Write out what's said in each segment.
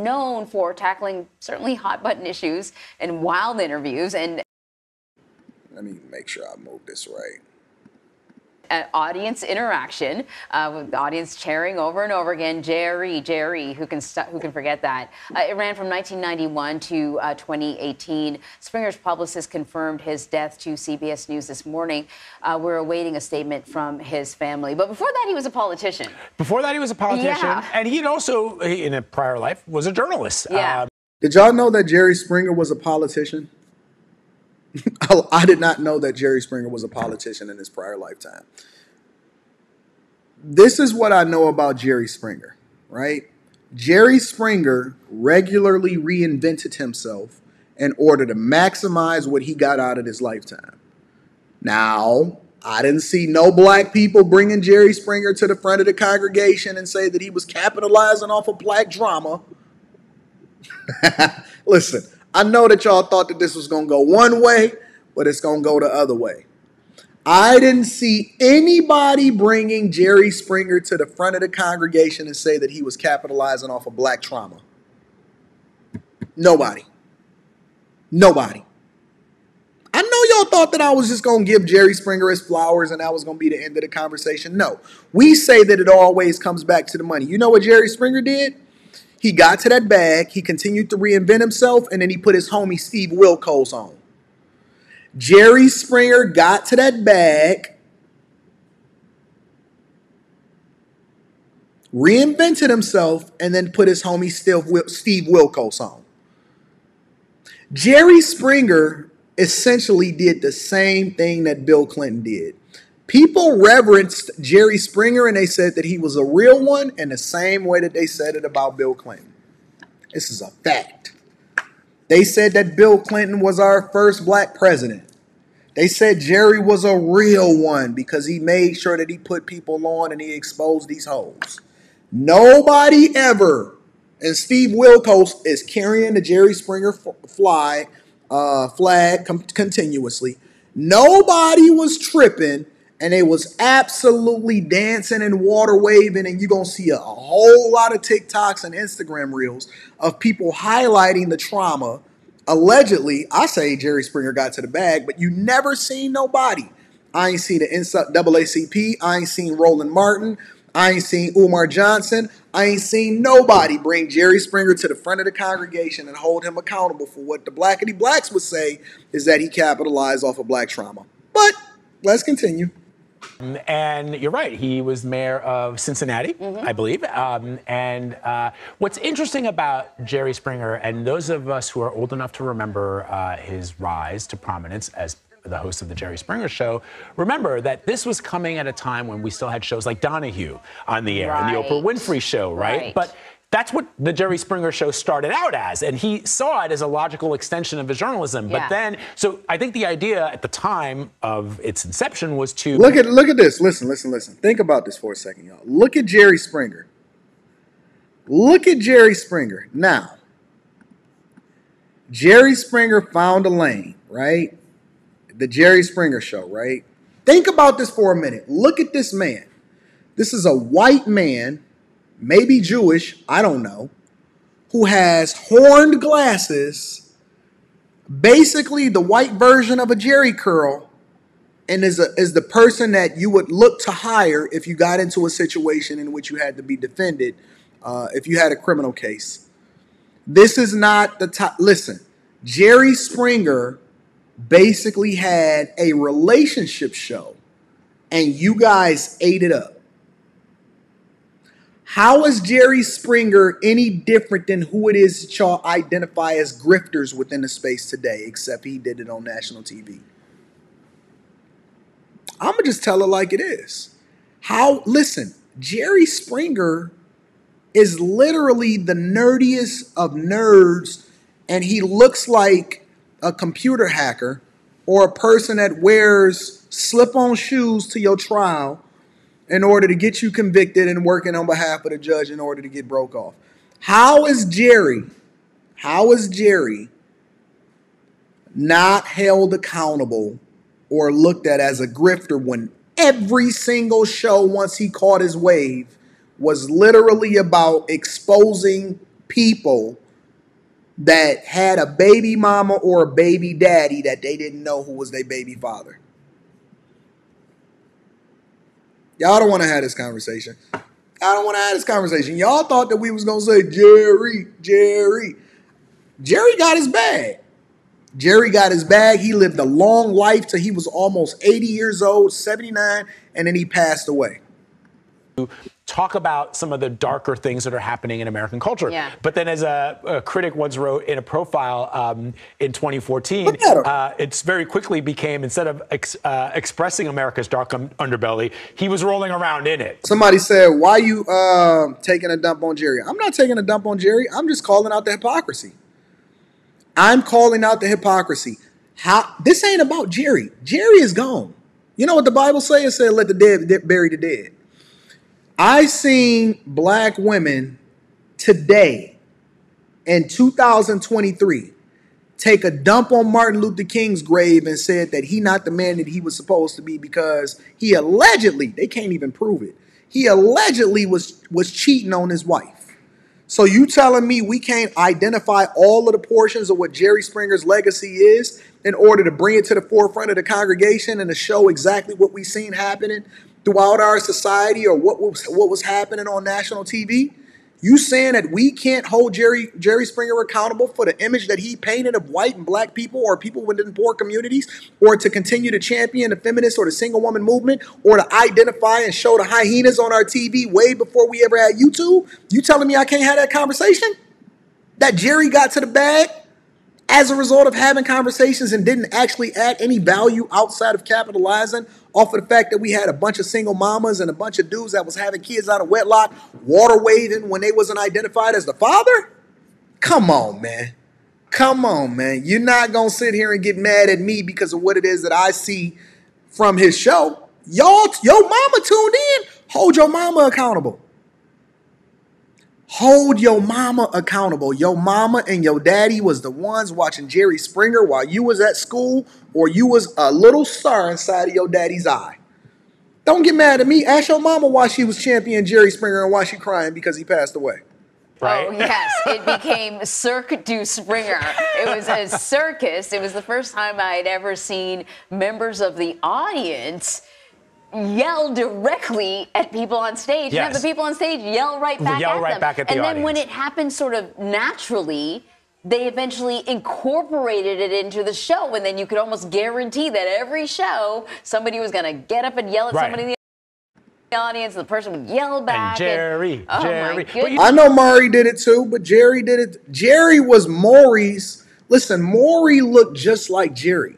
known for tackling certainly hot-button issues and wild interviews and let me make sure I move this right. Audience interaction with the audience cheering over and over again. Jerry, who can forget that? It ran from 1991 to 2018. Springer's publicist confirmed his death to CBS News this morning. We're awaiting a statement from his family. But before that, he was a politician. Yeah. And he'd also, in a prior life, was a journalist. Yeah. Did y'all know that Jerry Springer was a politician? I did not know that Jerry Springer was a politician in his prior lifetime. This is what I know about Jerry Springer, right? Jerry Springer regularly reinvented himself in order to maximize what he got out of his lifetime. Now, I didn't see no black people bringing Jerry Springer to the front of the congregation and say that he was capitalizing off of black drama. Listen, I know that y'all thought that this was going to go one way, but it's going to go the other way. I didn't see anybody bringing Jerry Springer to the front of the congregation and say that he was capitalizing off of black trauma. Nobody. I know y'all thought that I was just going to give Jerry Springer his flowers and that was going to be the end of the conversation. No, we say that it always comes back to the money. You know what Jerry Springer did? He got to that bag, he continued to reinvent himself, and then he put his homie Steve Wilkos on. Jerry Springer got to that bag, reinvented himself, and then put his homie Steve Wilkos on. Jerry Springer essentially did the same thing that Bill Clinton did. People reverenced Jerry Springer and they said that he was a real one in the same way that they said it about Bill Clinton. This is a fact. They said that Bill Clinton was our first black president. They said Jerry was a real one because he made sure that he put people on and he exposed these hoes. Nobody ever, and Steve Wilkos is carrying the Jerry Springer flag continuously. Nobody was tripping. And they was absolutely dancing and water waving. And you're going to see a whole lot of TikToks and Instagram reels of people highlighting the trauma. Allegedly, I say Jerry Springer got to the bag, but you never seen nobody. I ain't seen the NAACP. I ain't seen Roland Martin. I ain't seen Umar Johnson. I ain't seen nobody bring Jerry Springer to the front of the congregation and hold him accountable for what the blackity blacks would say is that he capitalized off of black trauma. But let's continue. And you're right. He was mayor of Cincinnati, I believe. What's interesting about Jerry Springer, and those of us who are old enough to remember his rise to prominence as the host of the Jerry Springer Show, remember that this was coming at a time when we still had shows like Donahue on the air and the Oprah Winfrey Show, right? But that's what the Jerry Springer Show started out as, and he saw it as a logical extension of his journalism. But then, so I think the idea at the time of its inception was to look at this. Listen. Think about this for a second, y'all. Look at Jerry Springer. Now, Jerry Springer found a lane, right? The Jerry Springer Show, right? Think about this for a minute. Look at this man. This is a white man, maybe Jewish, I don't know, who has horned glasses, basically the white version of a Jerry curl, and is the person that you would look to hire if you got into a situation in which you had to be defended, if you had a criminal case. This is not the top. Listen, Jerry Springer basically had a relationship show, and you guys ate it up. How is Jerry Springer any different than who it is that y'all identify as grifters within the space today, except he did it on national TV? I'm going to just tell it like it is. Listen, Jerry Springer is literally the nerdiest of nerds, and he looks like a computer hacker or a person that wears slip-on shoes to your trial in order to get you convicted and working on behalf of the judge in order to get broke off. How is Jerry not held accountable or looked at as a grifter when every single show once he caught his wave was literally about exposing people that had a baby mama or a baby daddy that they didn't know who was their baby father. Y'all don't want to have this conversation. I don't want to have this conversation. Y'all thought that we was going to say, Jerry. Jerry got his bag. Jerry got his bag. He lived a long life till he was almost 80 years old, 79, and then he passed away. Talk about some of the darker things that are happening in American culture. Yeah. But then as a critic once wrote in a profile in 2014, it's very quickly became, instead of expressing America's dark underbelly, he was rolling around in it. Somebody said, why you taking a dump on Jerry? I'm not taking a dump on Jerry. I'm just calling out the hypocrisy. I'm calling out the hypocrisy. This ain't about Jerry. Jerry is gone. You know what the Bible says? It said, let the dead bury the dead. I seen black women today in 2023 take a dump on Martin Luther King's grave and said that he not the man that he was supposed to be because he allegedly, they can't even prove it, he allegedly was cheating on his wife. So you telling me we can't identify all of the portions of what Jerry Springer's legacy is in order to bring it to the forefront of the congregation and to show exactly what we've seen happening throughout our society or what was happening on national TV? You saying that we can't hold Jerry Springer accountable for the image that he painted of white and black people or people within poor communities, or to continue to champion the feminist or the single woman movement, or to identify and show the hyenas on our TV way before we ever had YouTube? You telling me I can't have that conversation? That Jerry got to the bag as a result of having conversations and didn't actually add any value outside of capitalizing off of the fact that we had a bunch of single mamas and a bunch of dudes that was having kids out of wedlock, water waving when they wasn't identified as the father? Come on, man. Come on, man. You're not going to sit here and get mad at me because of what it is that I see from his show. Your mama tuned in. Hold your mama accountable. Hold your mama accountable. Your mama and your daddy was the ones watching Jerry Springer while you was at school, or you was a little star inside of your daddy's eye. Don't get mad at me. Ask your mama why she was championing Jerry Springer and why she crying because he passed away. Right? Oh, yes. It became Cirque du Springer. It was a circus. It was the first time I had ever seen members of the audience yell directly at people on stage. Yes. And have the people on stage yell right back at them. Back at the and audience. then when it happened sort of naturally, they eventually incorporated it into the show. And then you could almost guarantee that every show, somebody was going to get up and yell at somebody in the audience. The person would yell back. And Jerry. My goodness. I know Maury did it too, but Jerry did it. Jerry was Maury's. Listen, Maury looked just like Jerry.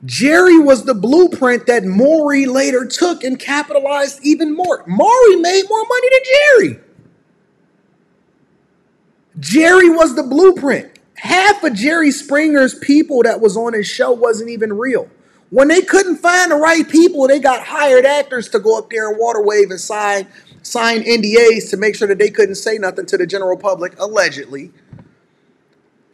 Jerry was the blueprint that Maury later took and capitalized even more. Maury made more money than Jerry. Jerry was the blueprint. Half of Jerry Springer's people that was on his show wasn't even real. When they couldn't find the right people, they got hired actors to go up there and water wave and sign NDAs to make sure that they couldn't say nothing to the general public, allegedly.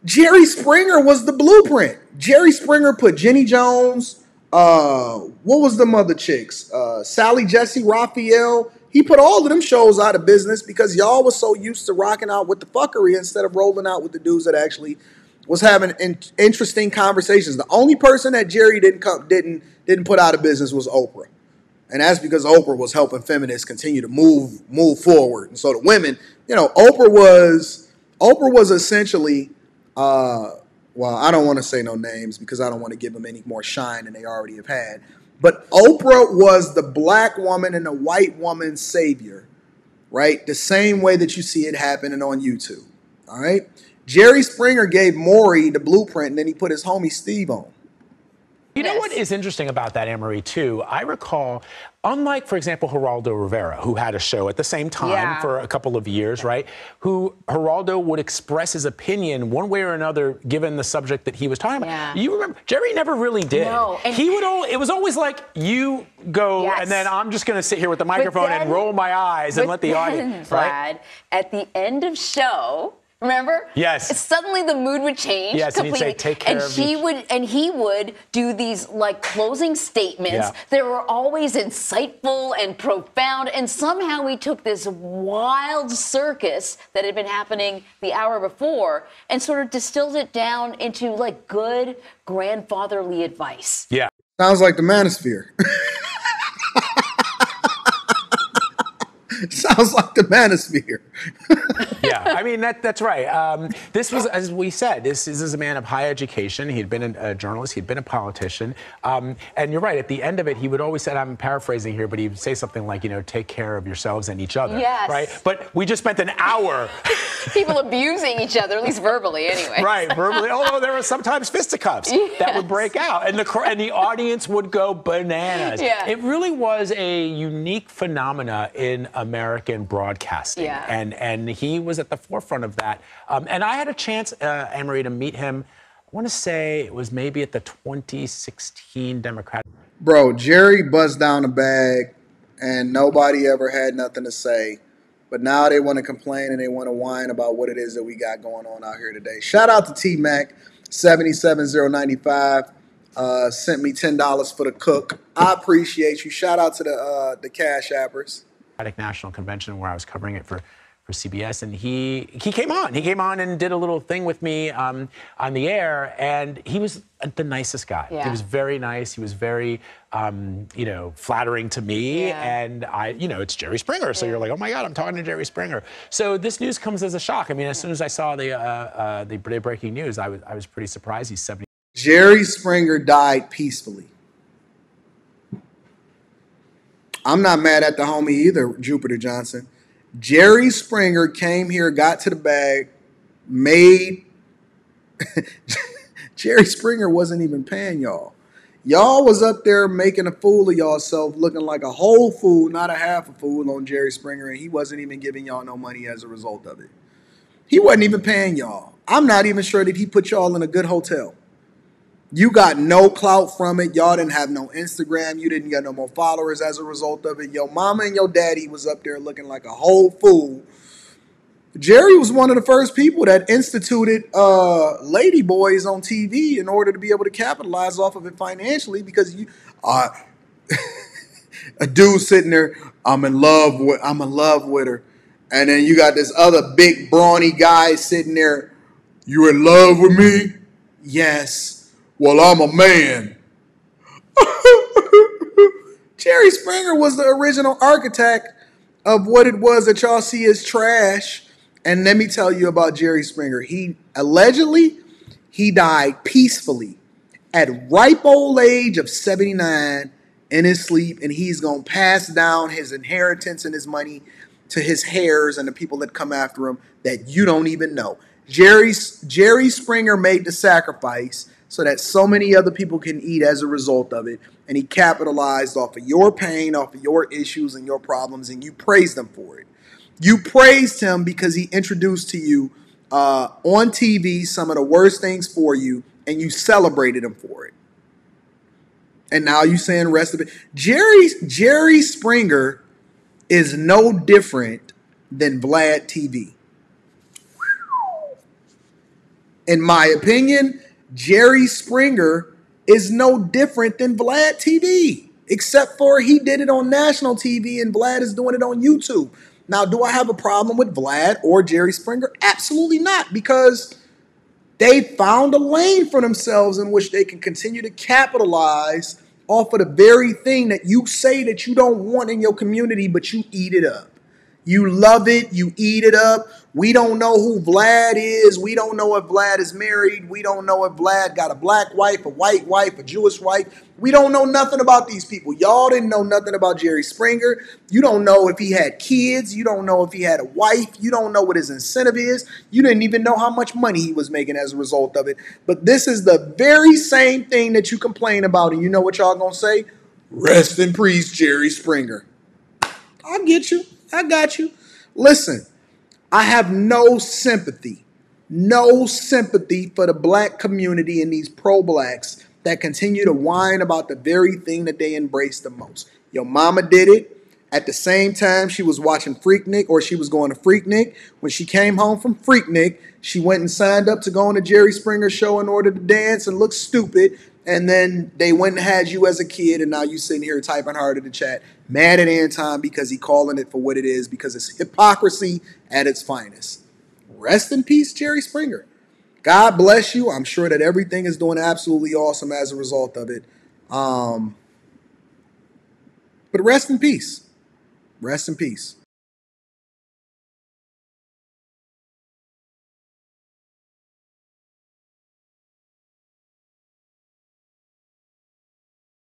Jerry Springer was the blueprint. Jerry Springer put Jenny Jones, what was the mother chicks? Sally Jesse, Raphael. He put all of them shows out of business because y'all was so used to rocking out with the fuckery instead of rolling out with the dudes that actually was having interesting conversations. The only person that Jerry didn't put out of business was Oprah. And that's because Oprah was helping feminists continue to move forward. And so the women, Oprah was essentially well, I don't want to say no names because I don't want to give them any more shine than they already have had. But Oprah was the black woman and the white woman's savior, right? The same way that you see it happening on YouTube, all right? Jerry Springer gave Maury the blueprint, and then he put his homie Steve on. You know what is interesting about that, Anne-Marie, too? I recall, unlike, for example, Geraldo Rivera, who had a show at the same time for a couple of years, right? Geraldo would express his opinion one way or another, given the subject that he was talking about. You remember, Jerry never really did. No, and it was always like, you go, and then I'm just going to sit here with the microphone and roll my eyes and let the audience, Vlad, at the end of show, remember? Yes. suddenly the mood would change Yes, and he'd completely. say, "Take care of each." And he would do these like closing statements Yeah. that were always insightful and profound. And somehow he took this wild circus that had been happening the hour before and sort of distilled it down into like good grandfatherly advice. Yeah. Sounds like the Manosphere. Sounds like the Manosphere. Yeah, I mean, that's right. This was, as we said, this is a man of high education. He'd been a journalist. He'd been a politician. And you're right. At the end of it, he would always say, I'm paraphrasing here, but he would say something like, take care of yourselves and each other. Yes. Right? But we just spent an hour. People abusing each other, at least verbally anyway. Right, verbally. Although there were sometimes fisticuffs that would break out. And the audience would go bananas. Yeah. It really was a unique phenomena in American broadcasting. Yeah. And he was at the forefront of that. And I had a chance, Anne-Marie, to meet him. I want to say it was maybe at the 2016 Democratic. Bro, Jerry buzzed down a bag and nobody ever had nothing to say. But now they want to complain and they want to whine about what it is that we got going on out here today. Shout out to T-Mac, 77095. Sent me $10 for the cook. I appreciate you. Shout out to the Cash Appers. National Convention where I was covering it for CBS, and he came on. He came on and did a little thing with me on the air, and he was the nicest guy. Yeah. He was very nice. He was very, flattering to me, Yeah. and it's Jerry Springer, so you're like, oh my God, I'm talking to Jerry Springer. So this news comes as a shock. I mean, as soon as I saw the breaking news, I was pretty surprised. He's 70. Jerry Springer died peacefully. I'm not mad at the homie either, Jupiter Johnson. Jerry Springer came here, got to the bag, made... Jerry Springer wasn't even paying y'all. Y'all was up there making a fool of y'allself, looking like a whole fool, not a half a fool on Jerry Springer, and he wasn't even giving y'all no money as a result of it. He wasn't even paying y'all. I'm not even sure that he put y'all in a good hotel. You got no clout from it. Y'all didn't have no Instagram. You didn't get no more followers as a result of it. Your mama and your daddy was up there looking like a whole fool. Jerry was one of the first people that instituted lady boys on TV in order to be able to capitalize off of it financially, because a dude sitting there, I'm in love with her. And then you got this other big brawny guy sitting there, you in love with me? Yes. Well, I'm a man. Jerry Springer was the original architect of what it was that y'all see as trash. And let me tell you about Jerry Springer. He died peacefully at ripe old age of 79 in his sleep, and he's going to pass down his inheritance and his money to his heirs and the people that come after him that you don't even know. Jerry Springer made the sacrifice so that so many other people can eat as a result of it. And he capitalized off of your pain, off of your issues and your problems, and you praised him for it. You praised him because he introduced to you on TV some of the worst things for you, and you celebrated him for it. And now you saying rest of it. Jerry Springer is no different than Vlad TV. In my opinion, Jerry Springer is no different than Vlad TV, except for he did it on national TV and Vlad is doing it on YouTube. Now, do I have a problem with Vlad or Jerry Springer? Absolutely not, because they found a lane for themselves in which they can continue to capitalize off of the very thing that you say that you don't want in your community, but you eat it up. You love it. You eat it up. We don't know who Vlad is. We don't know if Vlad is married. We don't know if Vlad got a black wife, a white wife, a Jewish wife. We don't know nothing about these people. Y'all didn't know nothing about Jerry Springer. You don't know if he had kids. You don't know if he had a wife. You don't know what his incentive is. You didn't even know how much money he was making as a result of it. But this is the very same thing that you complain about. And you know what y'all gonna say? Rest in peace, Jerry Springer. I get you. I got you. Listen, I have no sympathy for the black community and these pro-blacks that continue to whine about the very thing that they embrace the most. Your mama did it. At the same time, she was watching Freaknik, or she was going to Freaknik. When she came home from Freaknik, she went and signed up to go on the Jerry Springer show in order to dance and look stupid. And then they went and had you as a kid, and now you sitting here typing hard in the chat, mad at Anton because he calling it for what it is, because it's hypocrisy at its finest. Rest in peace, Jerry Springer. God bless you. I'm sure that everything is doing absolutely awesome as a result of it. But rest in peace. Rest in peace.